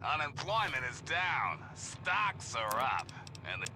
Unemployment is down, stocks are up, and the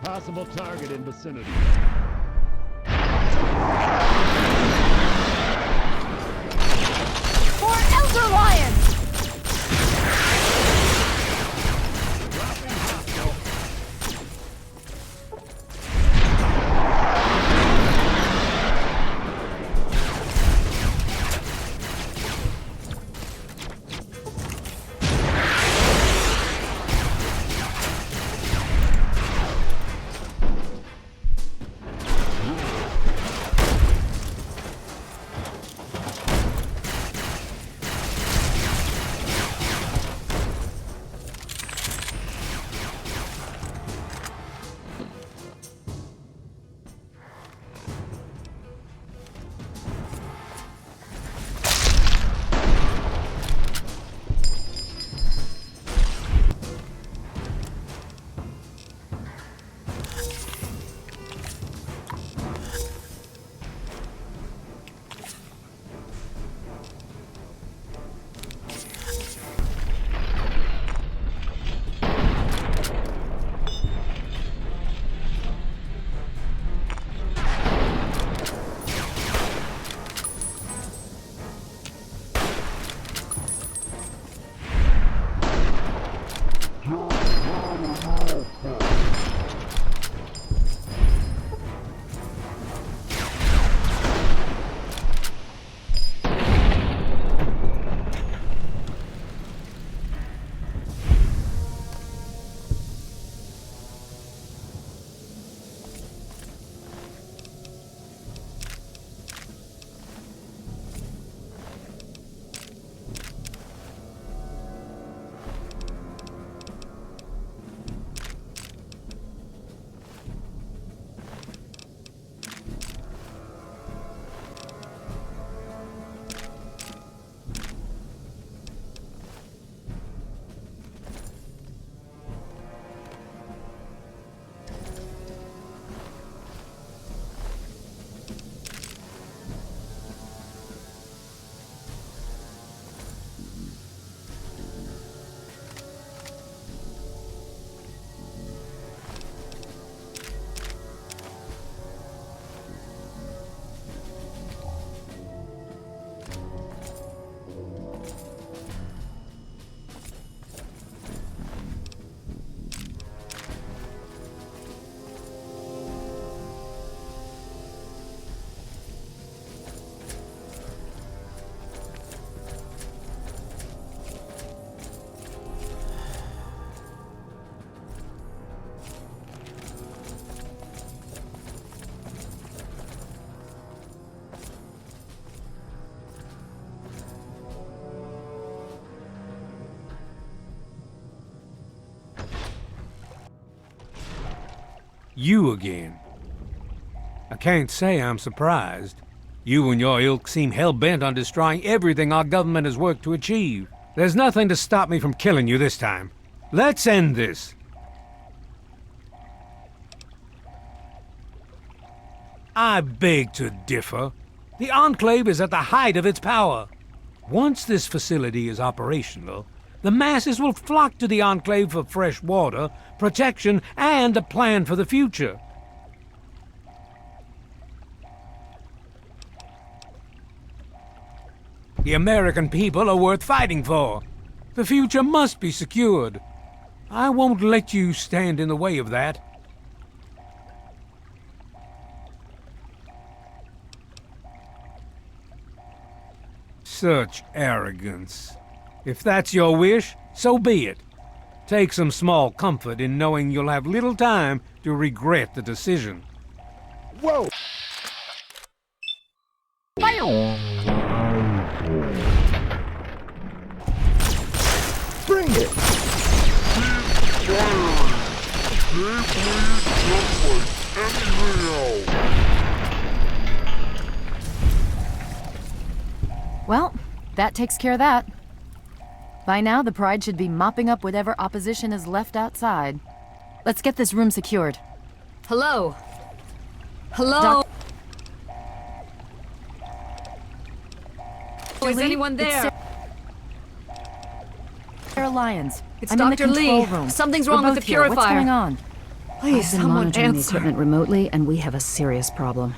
Possible target in vicinity. For Elder Lion! You again. I can't say I'm surprised. You and your ilk seem hell-bent on destroying everything our government has worked to achieve. There's nothing to stop me from killing you this time. Let's end this. I beg to differ. The Enclave is at the height of its power. Once this facility is operational, the masses will flock to the Enclave for fresh water, protection, and a plan for the future. The American people are worth fighting for. The future must be secured. I won't let you stand in the way of that. Such arrogance. If that's your wish, so be it. Take some small comfort in knowing you'll have little time to regret the decision. Whoa! Bring it! Well, that takes care of that. By now, the Pride should be mopping up whatever opposition is left outside. Let's get this room secured. Hello? Hello? Is anyone there? Sarah Lyons. It's I'm in the Dr. control Lee. room. Something's We're wrong with both the here. What's purifier. going on? Please, I've been someone monitoring the answer. equipment remotely, and we have a serious problem.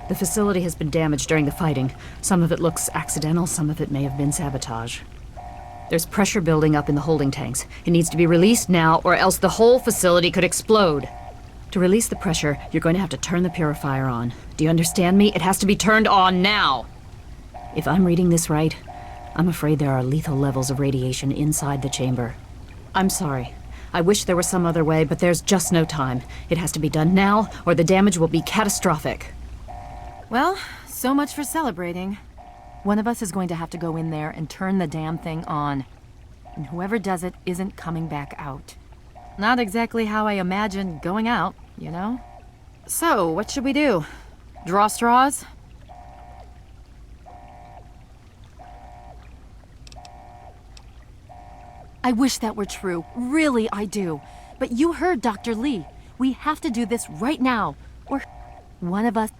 The facility has been damaged during the fighting. Some of it looks accidental, some of it may have been sabotage. There's pressure building up in the holding tanks. It needs to be released now, or else the whole facility could explode. To release the pressure, you're going to have to turn the purifier on. Do you understand me? It has to be turned on now! If I'm reading this right, I'm afraid there are lethal levels of radiation inside the chamber. I'm sorry. I wish there was some other way, but there's just no time. It has to be done now, or the damage will be catastrophic. Well, so much for celebrating. One of us is going to have to go in there and turn the damn thing on. And whoever does it isn't coming back out. Not exactly how I imagined going out, you know? So, what should we do? Draw straws? I wish that were true. Really, I do. But you heard Dr. Lee. We have to do this right now, or one of us...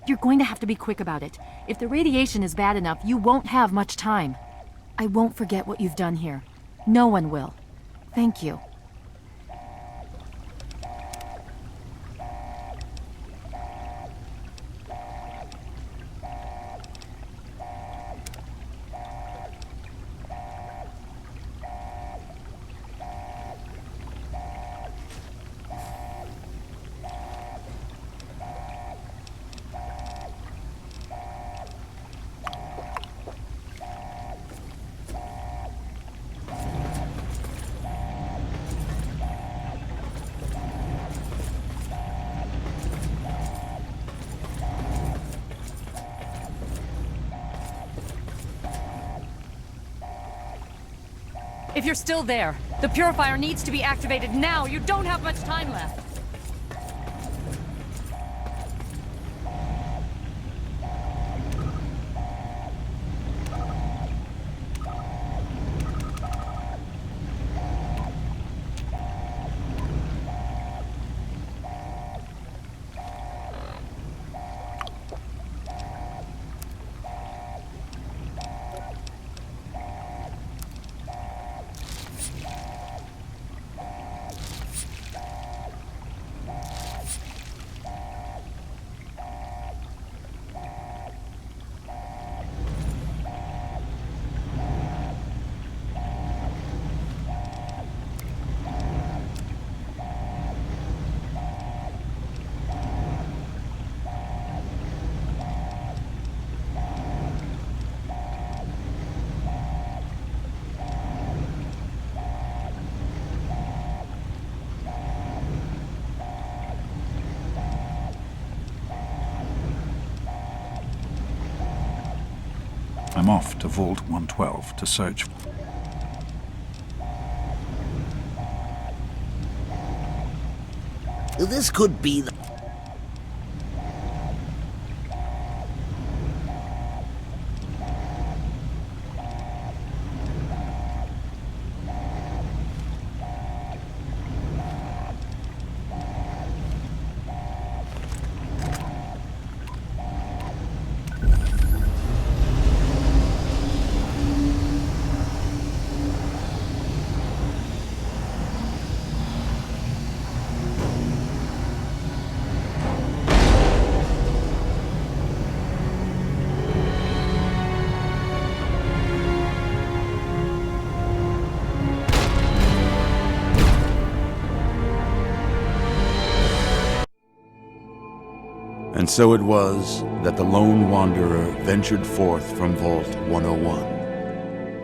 You're going to have to be quick about it. If the radiation is bad enough, you won't have much time. I won't forget what you've done here. No one will. Thank you. If you're still there, the purifier needs to be activated now. You don't have much time left. I'm off to Vault 112 to search. This could be the... And so it was that the lone wanderer ventured forth from Vault 101,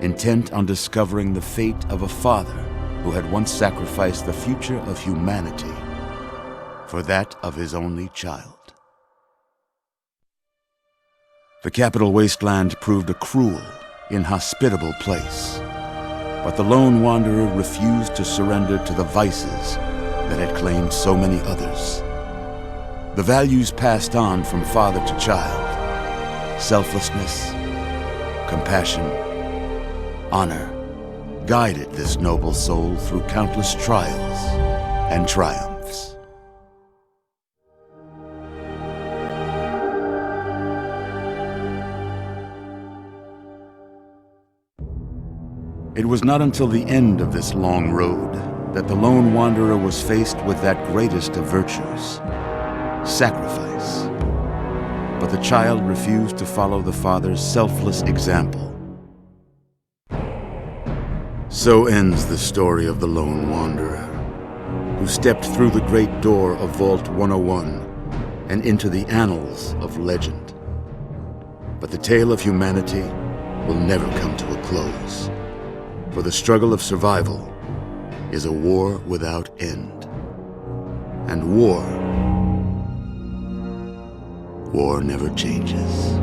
intent on discovering the fate of a father who had once sacrificed the future of humanity for that of his only child. The capital wasteland proved a cruel, inhospitable place, but the lone wanderer refused to surrender to the vices that had claimed so many others. The values passed on from father to child: selflessness, compassion, honor, guided this noble soul through countless trials and triumphs. It was not until the end of this long road that the lone wanderer was faced with that greatest of virtues: sacrifice. But the child refused to follow the father's selfless example. So ends the story of the lone wanderer, who stepped through the great door of Vault 101 and into the annals of legend. But the tale of humanity will never come to a close, for the struggle of survival is a war without end. And war never changes.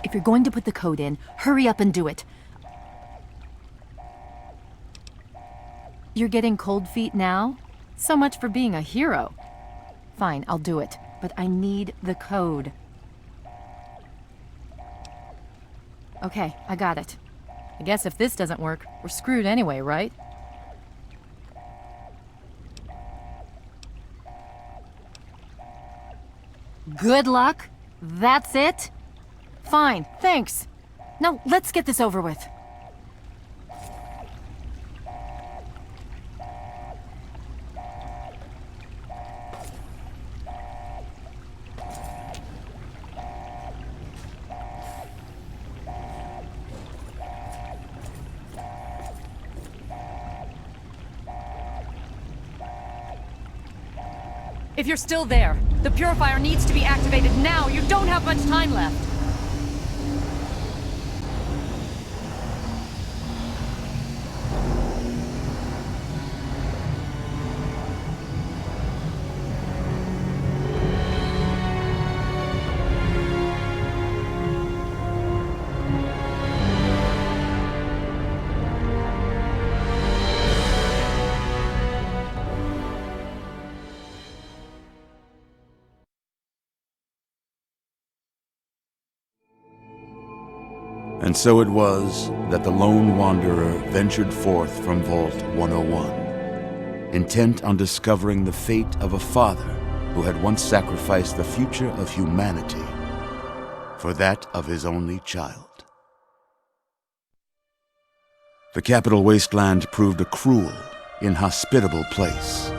If you're going to put the code in, hurry up and do it. You're getting cold feet now? So much for being a hero. Fine, I'll do it, but I need the code. Okay, I got it. I guess if this doesn't work, we're screwed anyway, right? Good luck? That's it? Fine, thanks. Now, let's get this over with. If you're still there, the purifier needs to be activated now. You don't have much time left. And so it was that the lone wanderer ventured forth from Vault 101, intent on discovering the fate of a father who had once sacrificed the future of humanity for that of his only child. The capital wasteland proved a cruel, inhospitable place,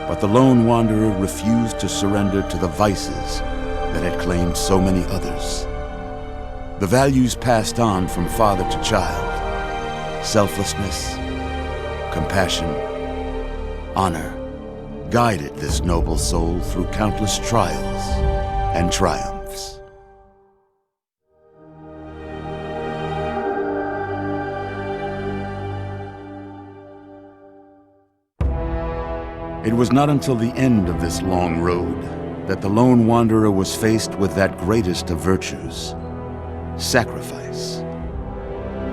but the lone wanderer refused to surrender to the vices that had claimed so many others. The values passed on from father to child: selflessness, compassion, honor, guided this noble soul through countless trials and triumphs. It was not until the end of this long road that the lone wanderer was faced with that greatest of virtues: sacrifice.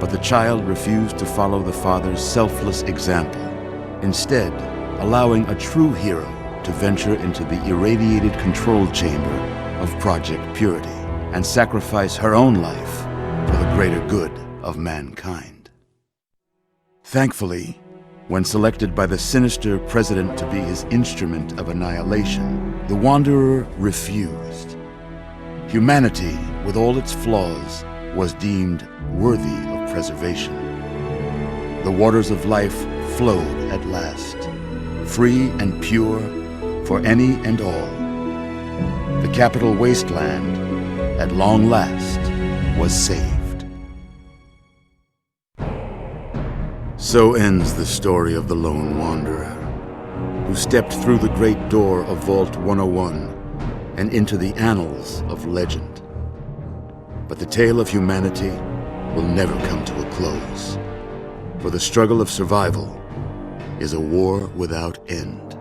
But the child refused to follow the father's selfless example, instead allowing a true hero to venture into the irradiated control chamber of Project Purity and sacrifice her own life for the greater good of mankind. Thankfully, when selected by the sinister president to be his instrument of annihilation, the Wanderer refused. Humanity, with all its flaws, was deemed worthy of preservation. The waters of life flowed at last, free and pure for any and all. The capital wasteland, at long last, was saved. So ends the story of the Lone Wanderer, who stepped through the great door of Vault 101 and into the annals of legend. But the tale of humanity will never come to a close, for the struggle of survival is a war without end.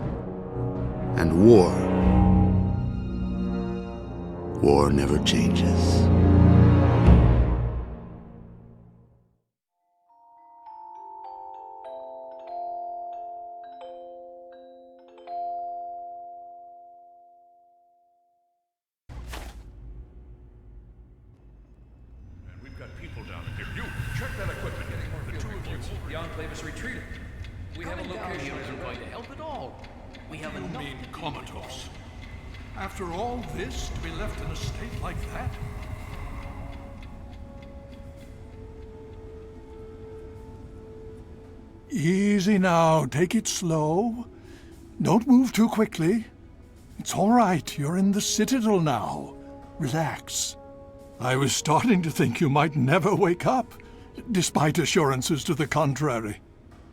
And war never changes. We've got people down here. You, check that equipment. The two of you. The Enclave is retreating. We have a location. Isn't going to help at all. We have enough. You mean comatose? After all this, to be left in a state like that? Easy now. Take it slow. Don't move too quickly. It's all right. You're in the Citadel now. Relax. I was starting to think you might never wake up, despite assurances to the contrary.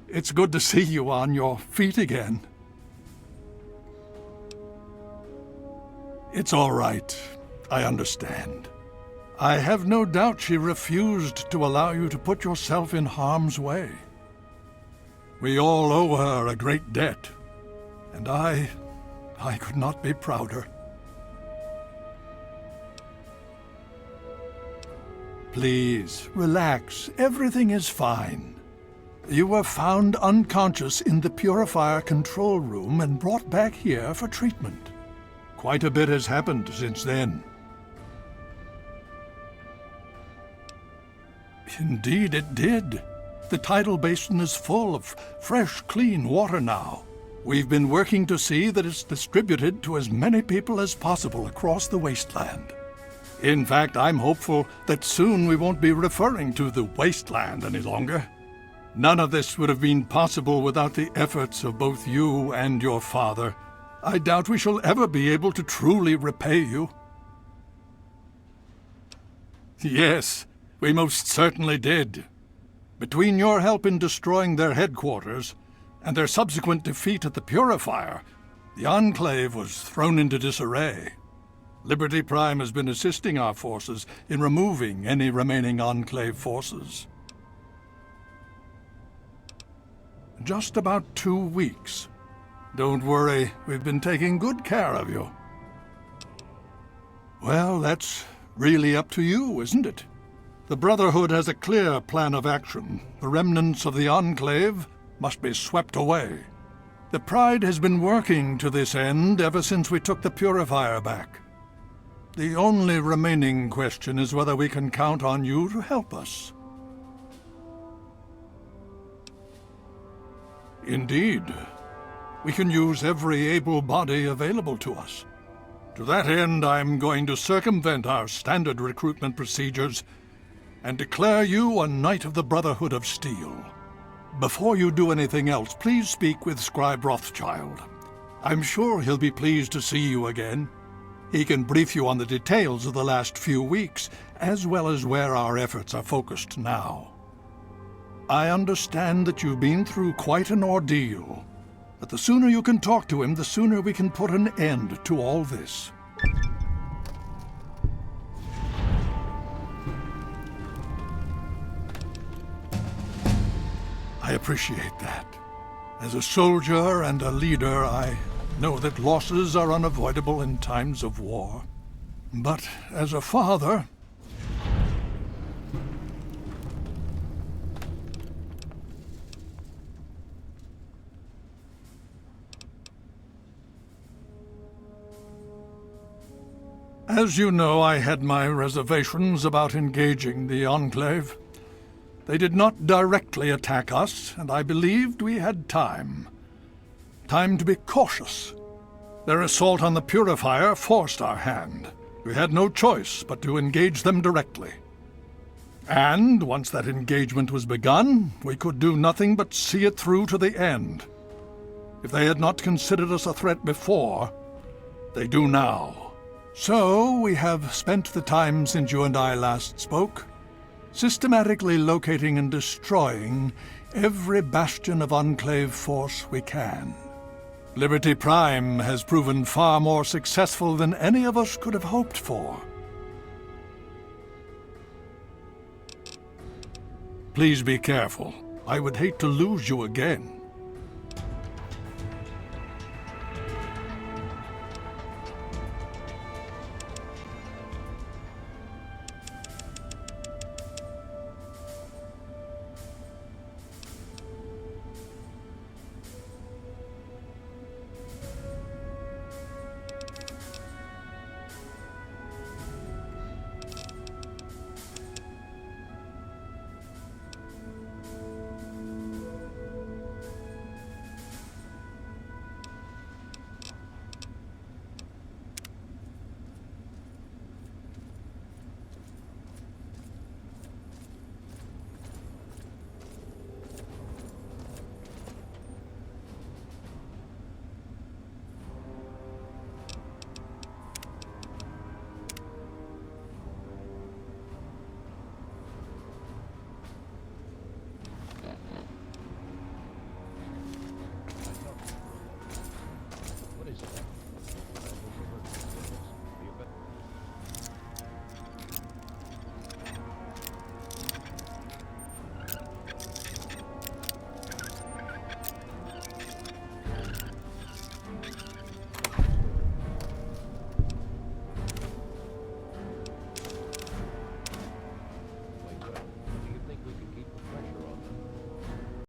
It's good to see you on your feet again. It's all right. I understand. I have no doubt she refused to allow you to put yourself in harm's way. We all owe her a great debt, and I could not be prouder. Please, relax. Everything is fine. You were found unconscious in the purifier control room and brought back here for treatment. Quite a bit has happened since then. Indeed it did. The tidal basin is full of fresh, clean water now. We've been working to see that it's distributed to as many people as possible across the wasteland. In fact, I'm hopeful that soon we won't be referring to the wasteland any longer. None of this would have been possible without the efforts of both you and your father. I doubt we shall ever be able to truly repay you. Yes, we most certainly did. Between your help in destroying their headquarters and their subsequent defeat at the Purifier, the Enclave was thrown into disarray. Liberty Prime has been assisting our forces in removing any remaining Enclave forces. Just about 2 weeks. Don't worry, we've been taking good care of you. Well, that's really up to you, isn't it? The Brotherhood has a clear plan of action. The remnants of the Enclave must be swept away. The Pride has been working to this end ever since we took the Purifier back. The only remaining question is whether we can count on you to help us. Indeed. We can use every able body available to us. To that end, I'm going to circumvent our standard recruitment procedures and declare you a Knight of the Brotherhood of Steel. Before you do anything else, please speak with Scribe Rothschild. I'm sure he'll be pleased to see you again. He can brief you on the details of the last few weeks, as well as where our efforts are focused now. I understand that you've been through quite an ordeal, but the sooner you can talk to him, the sooner we can put an end to all this. I appreciate that. As a soldier and a leader, I know that losses are unavoidable in times of war. But as a father, As you know, I had my reservations about engaging the Enclave. They did not directly attack us, and I believed we had time. Time to be cautious. Their assault on the Purifier forced our hand. We had no choice but to engage them directly. And once that engagement was begun, we could do nothing but see it through to the end. If they had not considered us a threat before, they do now. So we have spent the time since you and I last spoke, systematically locating and destroying every bastion of Enclave force we can. Liberty Prime has proven far more successful than any of us could have hoped for. Please be careful. I would hate to lose you again.